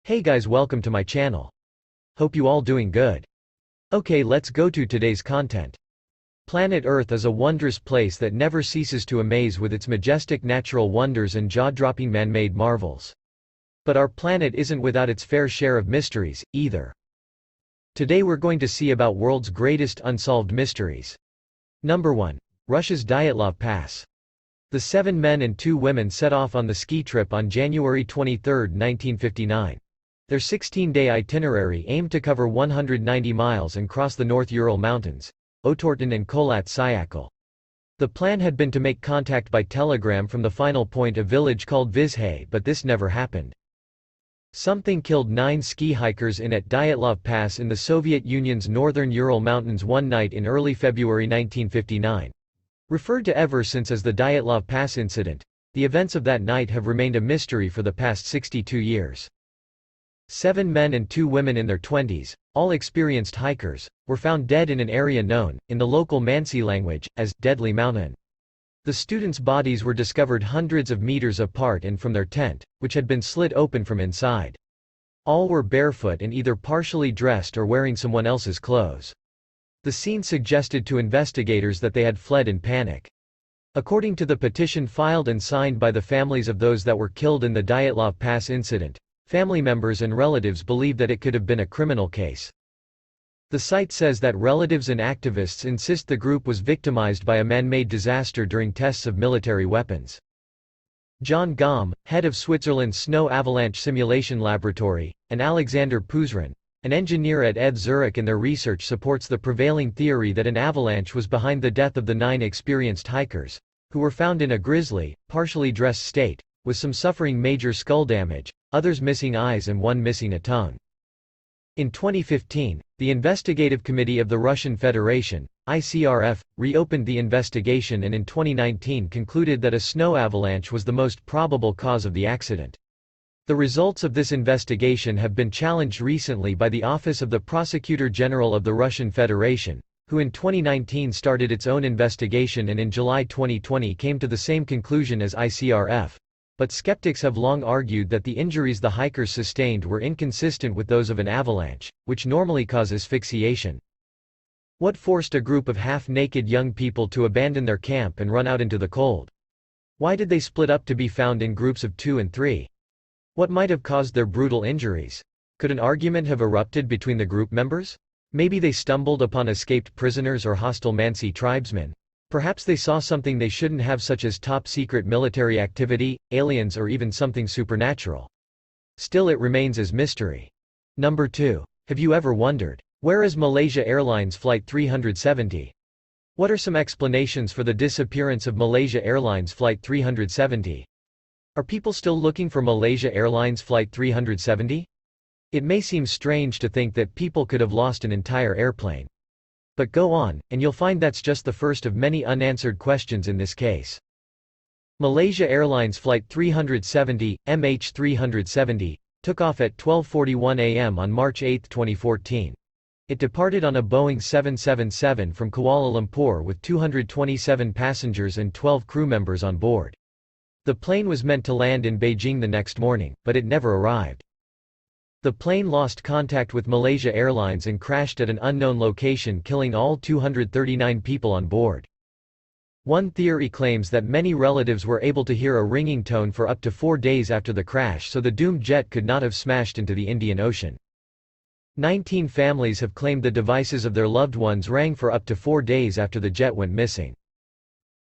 Hey guys, welcome to my channel. Hope you all doing good. Okay, let's go to today's content. Planet Earth is a wondrous place that never ceases to amaze with its majestic natural wonders and jaw-dropping man-made marvels. But our planet isn't without its fair share of mysteries, either. Today we're going to see about world's greatest unsolved mysteries. Number 1. Russia's Dyatlov Pass. The 7 men and 2 women set off on the ski trip on January 23, 1959. Their 16-day itinerary aimed to cover 190 miles and cross the North Ural Mountains, Otorten and Kholat-Syakhl. The plan had been to make contact by telegram from the final point, a village called Vizhay, but this never happened. Something killed 9 ski hikers at Dyatlov Pass in the Soviet Union's northern Ural Mountains one night in early February 1959. Referred to ever since as the Dyatlov Pass incident, the events of that night have remained a mystery for the past 62 years. 7 men and 2 women in their 20s, all experienced hikers, were found dead in an area known, in the local Mansi language, as Deadly Mountain. The students' bodies were discovered hundreds of meters apart and from their tent, which had been slit open from inside. All were barefoot and either partially dressed or wearing someone else's clothes. The scene suggested to investigators that they had fled in panic. According to the petition filed and signed by the families of those that were killed in the Dyatlov Pass incident, family members and relatives believe that it could have been a criminal case. The site says that relatives and activists insist the group was victimized by a man-made disaster during tests of military weapons. John Gaume, head of Switzerland's Snow Avalanche Simulation Laboratory, and Alexander Puzrin, an engineer at ETH Zurich, in their research supports the prevailing theory that an avalanche was behind the death of the 9 experienced hikers, who were found in a grisly, partially dressed state, with some suffering major skull damage, others missing eyes and one missing a tongue. In 2015, the Investigative Committee of the Russian Federation, ICRF, reopened the investigation and in 2019 concluded that a snow avalanche was the most probable cause of the accident. The results of this investigation have been challenged recently by the Office of the Prosecutor General of the Russian Federation, who in 2019 started its own investigation and in July 2020 came to the same conclusion as ICRF. But skeptics have long argued that the injuries the hikers sustained were inconsistent with those of an avalanche, which normally cause asphyxiation. What forced a group of half-naked young people to abandon their camp and run out into the cold? Why did they split up to be found in groups of 2 and 3? What might have caused their brutal injuries? Could an argument have erupted between the group members? Maybe they stumbled upon escaped prisoners or hostile Mansi tribesmen. Perhaps they saw something they shouldn't have, such as top-secret military activity, aliens, or even something supernatural. Still, it remains as mystery. Number 2. Have you ever wondered, where is Malaysia Airlines Flight 370? What are some explanations for the disappearance of Malaysia Airlines Flight 370? Are people still looking for Malaysia Airlines Flight 370? It may seem strange to think that people could have lost an entire airplane. But go on, and you'll find that's just the first of many unanswered questions in this case. Malaysia Airlines Flight 370, MH370, took off at 12:41 a.m. on March 8, 2014. It departed on a Boeing 777 from Kuala Lumpur with 227 passengers and 12 crew members on board. The plane was meant to land in Beijing the next morning, but it never arrived. The plane lost contact with Malaysia Airlines and crashed at an unknown location, killing all 239 people on board. One theory claims that many relatives were able to hear a ringing tone for up to 4 days after the crash, so the doomed jet could not have smashed into the Indian Ocean. 19 families have claimed the devices of their loved ones rang for up to 4 days after the jet went missing.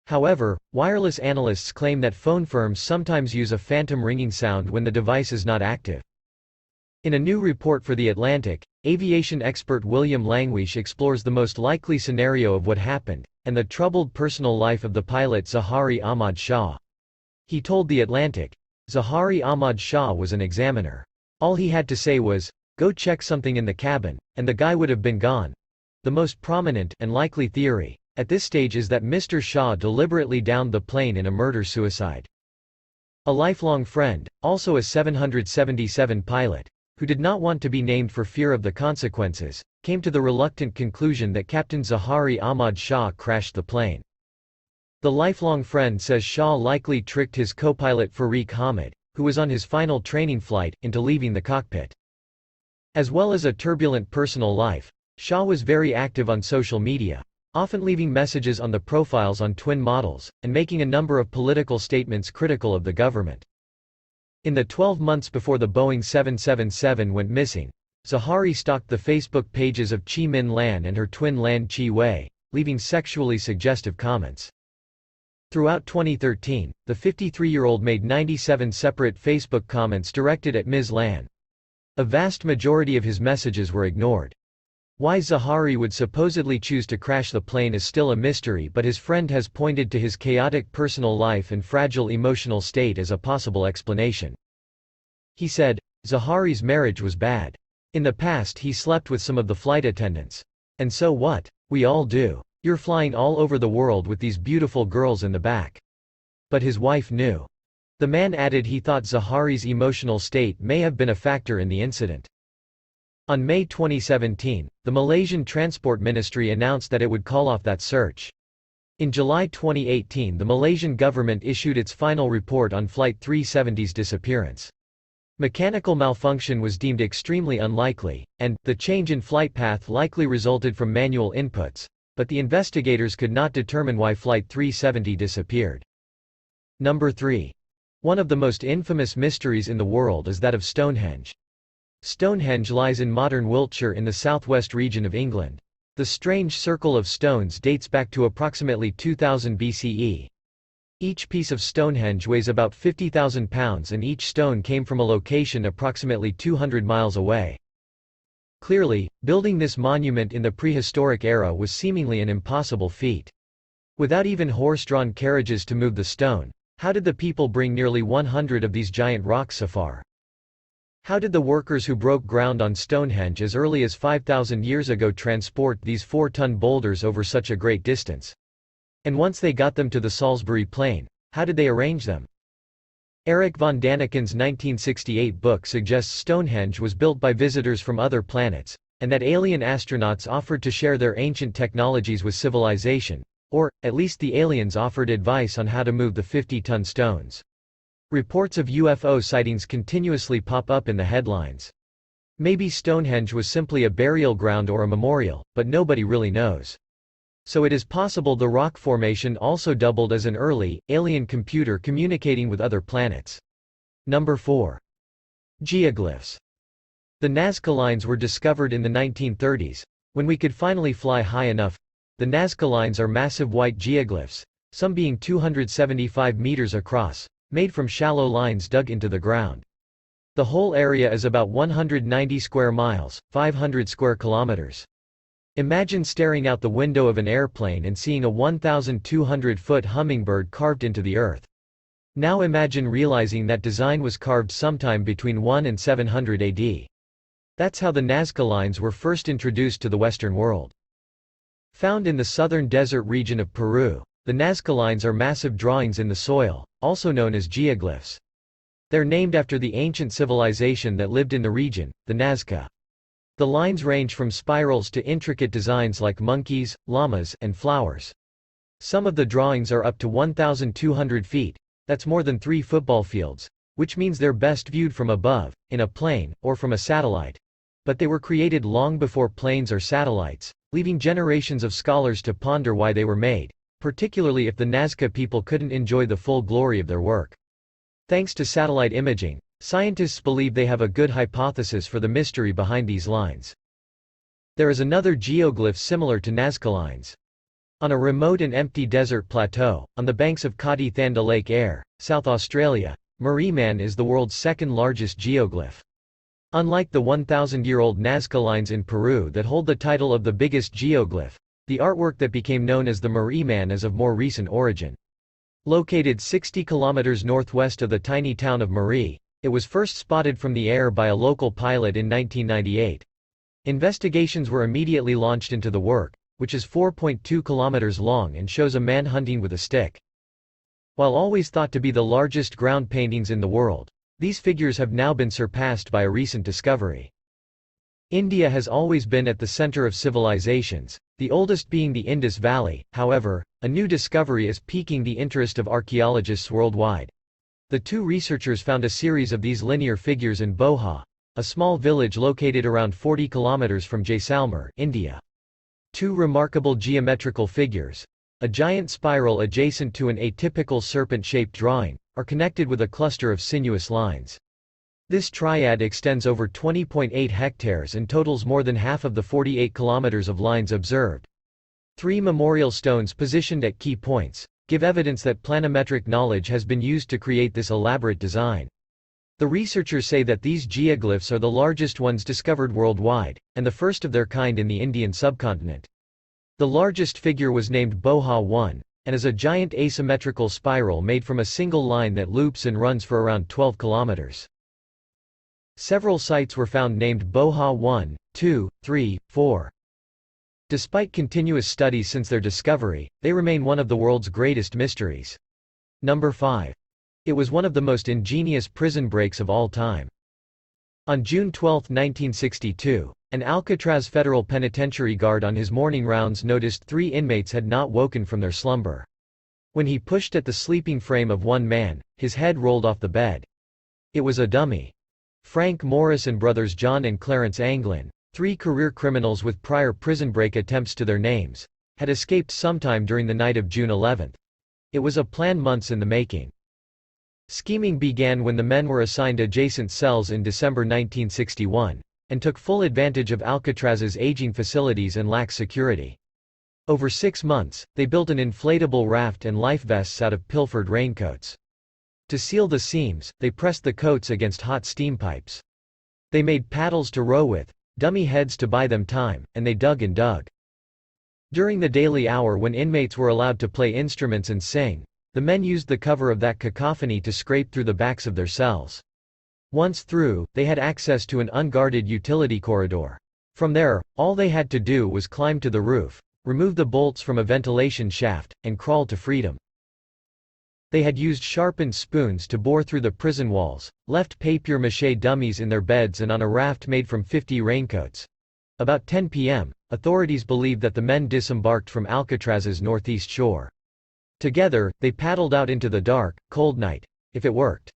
However, wireless analysts claim that phone firms sometimes use a phantom ringing sound when the device is not active. In a new report for The Atlantic, aviation expert William Langwish explores the most likely scenario of what happened, and the troubled personal life of the pilot Zahari Ahmad Shah. He told The Atlantic, "Zahari Ahmad Shah was an examiner. All he had to say was, 'Go check something in the cabin,' and the guy would have been gone." The most prominent and likely theory at this stage is that Mr. Shah deliberately downed the plane in a murder-suicide. A lifelong friend, also a 777 pilot, who did not want to be named for fear of the consequences, came to the reluctant conclusion that Captain Zahari Ahmad Shah crashed the plane. The lifelong friend says Shah likely tricked his co-pilot Fariq Hamid, who was on his final training flight, into leaving the cockpit. As well as a turbulent personal life, Shah was very active on social media, often leaving messages on the profiles on twin models, and making a number of political statements critical of the government. In the 12 months before the Boeing 777 went missing, Zahari stalked the Facebook pages of Chi Min Lan and her twin Lan Chi Wei, leaving sexually suggestive comments. Throughout 2013, the 53-year-old made 97 separate Facebook comments directed at Ms. Lan. A vast majority of his messages were ignored. Why Zahari would supposedly choose to crash the plane is still a mystery, but his friend has pointed to his chaotic personal life and fragile emotional state as a possible explanation. He said, "Zahari's marriage was bad. In the past he slept with some of the flight attendants. And so what? We all do. You're flying all over the world with these beautiful girls in the back." But his wife knew. The man added he thought Zahari's emotional state may have been a factor in the incident. On May 2017, the Malaysian Transport Ministry announced that it would call off that search. In July 2018, the Malaysian government issued its final report on Flight 370's disappearance. Mechanical malfunction was deemed extremely unlikely, and the change in flight path likely resulted from manual inputs, but the investigators could not determine why Flight 370 disappeared. Number 3. One of the most infamous mysteries in the world is that of Stonehenge. Stonehenge lies in modern Wiltshire in the southwest region of England. The strange circle of stones dates back to approximately 2000 BCE. Each piece of Stonehenge weighs about 50,000 pounds and each stone came from a location approximately 200 miles away. Clearly, building this monument in the prehistoric era was seemingly an impossible feat. Without even horse-drawn carriages to move the stone, how did the people bring nearly 100 of these giant rocks so far? How did the workers who broke ground on Stonehenge as early as 5,000 years ago transport these 4-ton boulders over such a great distance? And once they got them to the Salisbury Plain, how did they arrange them? Eric von Daniken's 1968 book suggests Stonehenge was built by visitors from other planets, and that alien astronauts offered to share their ancient technologies with civilization, or, at least the aliens offered advice on how to move the 50-ton stones. Reports of UFO sightings continuously pop up in the headlines. Maybe Stonehenge was simply a burial ground or a memorial, but nobody really knows. So it is possible the rock formation also doubled as an early, alien computer communicating with other planets. Number 4. Geoglyphs. The Nazca lines were discovered in the 1930s, when we could finally fly high enough. The Nazca lines are massive white geoglyphs, some being 275 meters across, made from shallow lines dug into the ground. The whole area is about 190 square miles, 500 square kilometers. Imagine staring out the window of an airplane and seeing a 1,200-foot hummingbird carved into the earth. Now imagine realizing that design was carved sometime between 1 and 700 AD. That's how the Nazca lines were first introduced to the Western world. Found in the southern desert region of Peru, the Nazca lines are massive drawings in the soil, also known as geoglyphs. They're named after the ancient civilization that lived in the region, the Nazca. The lines range from spirals to intricate designs like monkeys, llamas, and flowers. Some of the drawings are up to 1,200 feet, that's more than 3 football fields, which means they're best viewed from above, in a plane, or from a satellite. But they were created long before planes or satellites, leaving generations of scholars to ponder why they were made, particularly if the Nazca people couldn't enjoy the full glory of their work. Thanks to satellite imaging, scientists believe they have a good hypothesis for the mystery behind these lines. There is another geoglyph similar to Nazca lines. On a remote and empty desert plateau, on the banks of Kati Thanda Lake Eyre, South Australia, Maree Man is the world's second largest geoglyph. Unlike the 1,000-year-old Nazca lines in Peru that hold the title of the biggest geoglyph, the artwork that became known as the Maree Man is of more recent origin. Located 60 kilometers northwest of the tiny town of Maree, it was first spotted from the air by a local pilot in 1998. Investigations were immediately launched into the work, which is 4.2 kilometers long and shows a man hunting with a stick. While always thought to be the largest ground paintings in the world, these figures have now been surpassed by a recent discovery. India has always been at the center of civilizations, the oldest being the Indus Valley. However, a new discovery is piquing the interest of archaeologists worldwide. The two researchers found a series of these linear figures in Boha, a small village located around 40 kilometers from Jaisalmer, India. Two remarkable geometrical figures, a giant spiral adjacent to an atypical serpent-shaped drawing, are connected with a cluster of sinuous lines. This triad extends over 20.8 hectares and totals more than half of the 48 kilometers of lines observed. Three memorial stones positioned at key points give evidence that planimetric knowledge has been used to create this elaborate design. The researchers say that these geoglyphs are the largest ones discovered worldwide, and the first of their kind in the Indian subcontinent. The largest figure was named Boha 1, and is a giant asymmetrical spiral made from a single line that loops and runs for around 12 kilometers. Several sites were found named Boha 1, 2, 3, 4. Despite continuous studies since their discovery, they remain one of the world's greatest mysteries. Number 5. It was one of the most ingenious prison breaks of all time. On June 12, 1962, an Alcatraz federal penitentiary guard on his morning rounds noticed 3 inmates had not woken from their slumber. When he pushed at the sleeping frame of one man, his head rolled off the bed. It was a dummy. Frank Morris and brothers John and Clarence Anglin, 3 career criminals with prior prison break attempts to their names, had escaped sometime during the night of June 11. It was a plan months in the making. Scheming began when the men were assigned adjacent cells in December 1961, and took full advantage of Alcatraz's aging facilities and lax security. Over 6 months, they built an inflatable raft and life vests out of pilfered raincoats. To seal the seams, they pressed the coats against hot steam pipes. They made paddles to row with, dummy heads to buy them time, and they dug and dug. During the daily hour when inmates were allowed to play instruments and sing, the men used the cover of that cacophony to scrape through the backs of their cells. Once through, they had access to an unguarded utility corridor. From there, all they had to do was climb to the roof, remove the bolts from a ventilation shaft, and crawl to freedom. They had used sharpened spoons to bore through the prison walls, left papier-mâché dummies in their beds and on a raft made from 50 raincoats. About 10 p.m., authorities believed that the men disembarked from Alcatraz's northeast shore. Together, they paddled out into the dark, cold night. If it worked.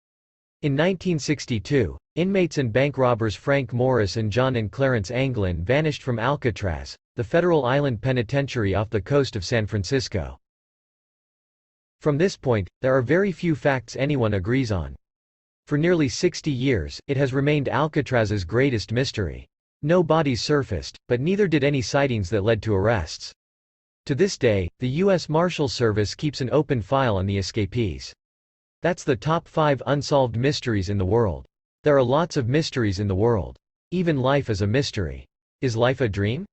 In 1962, inmates and bank robbers Frank Morris and John and Clarence Anglin vanished from Alcatraz, the federal island penitentiary off the coast of San Francisco. From this point, there are very few facts anyone agrees on. For nearly 60 years, it has remained Alcatraz's greatest mystery. No bodies surfaced, but neither did any sightings that led to arrests. To this day, the U.S. Marshal Service keeps an open file on the escapees. That's the top 5 unsolved mysteries in the world. There are lots of mysteries in the world. Even life is a mystery. Is life a dream?